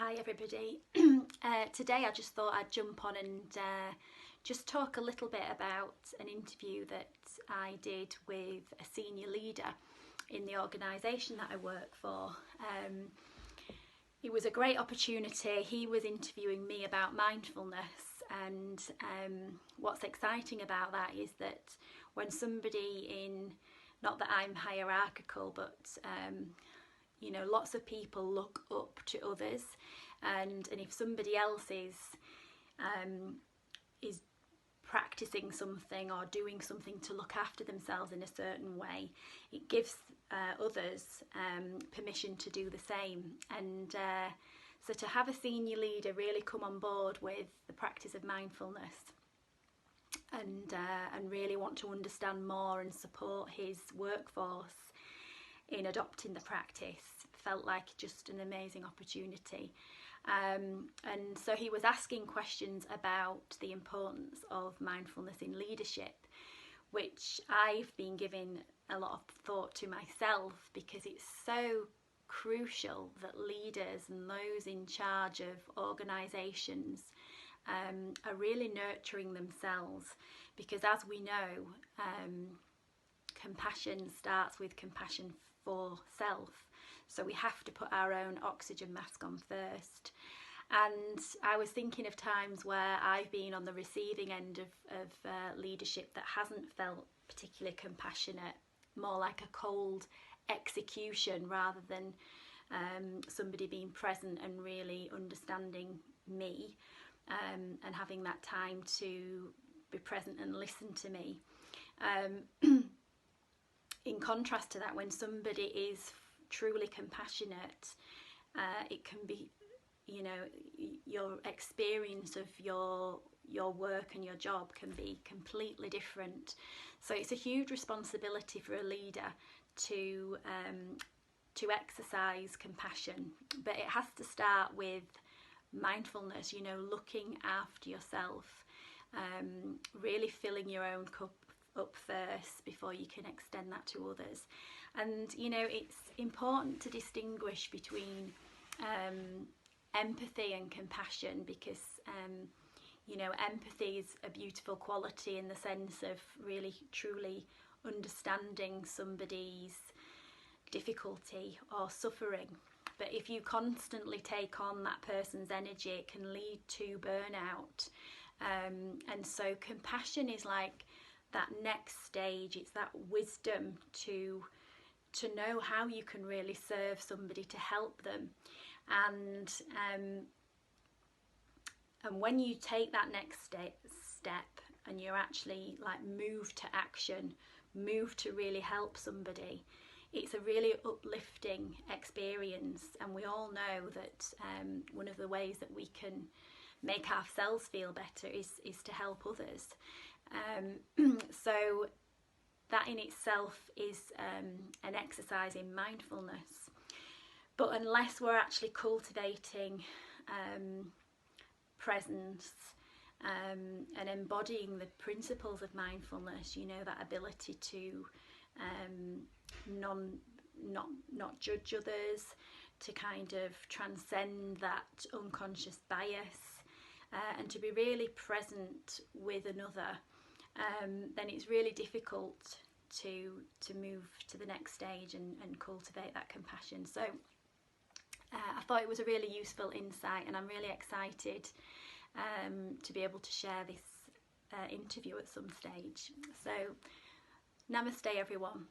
Hi everybody. Today I just thought I'd jump on and just talk a little bit about an interview that I did with a senior leader in the organisation that I work for. It was a great opportunity. He was interviewing me about mindfulness, and what's exciting about that is that when somebody in, not that I'm hierarchical, but you know, lots of people look up to others, and if somebody else is practicing something or doing something to look after themselves in a certain way, it gives others permission to do the same. And so to have a senior leader really come on board with the practice of mindfulness and really want to understand more and support his workforce in adopting the practice felt like just an amazing opportunity. And so he was asking questions about the importance of mindfulness in leadership, which I've been giving a lot of thought to myself, because it's so crucial that leaders and those in charge of organisations are really nurturing themselves, because as we know, compassion starts with compassion for self. So we have to put our own oxygen mask on first. And I was thinking of times where I've been on the receiving end of leadership that hasn't felt particularly compassionate, more like a cold execution rather than somebody being present and really understanding me and having that time to be present and listen to me. In contrast to that, when somebody is truly compassionate, it can be, you know, your experience of your work and your job can be completely different. So it's a huge responsibility for a leader to exercise compassion, but it has to start with mindfulness, you know, looking after yourself, really filling your own cup up first before you can extend that to others. And you know, it's important to distinguish between empathy and compassion, because you know, empathy is a beautiful quality in the sense of really truly understanding somebody's difficulty or suffering. But if you constantly take on that person's energy, it can lead to burnout. And so compassion is like that next stage. It's that wisdom to know how you can really serve somebody, to help them. And when you take that next step and you're actually like move to action, move to really help somebody, it's a really uplifting experience. And we all know that one of the ways that we can make ourselves feel better is to help others. So that in itself is an exercise in mindfulness. But unless we're actually cultivating presence and embodying the principles of mindfulness, you know, that ability to not judge others, to kind of transcend that unconscious bias, and to be really present with another, then it's really difficult to move to the next stage and cultivate that compassion. So I thought it was a really useful insight, and I'm really excited to be able to share this interview at some stage. So namaste everyone.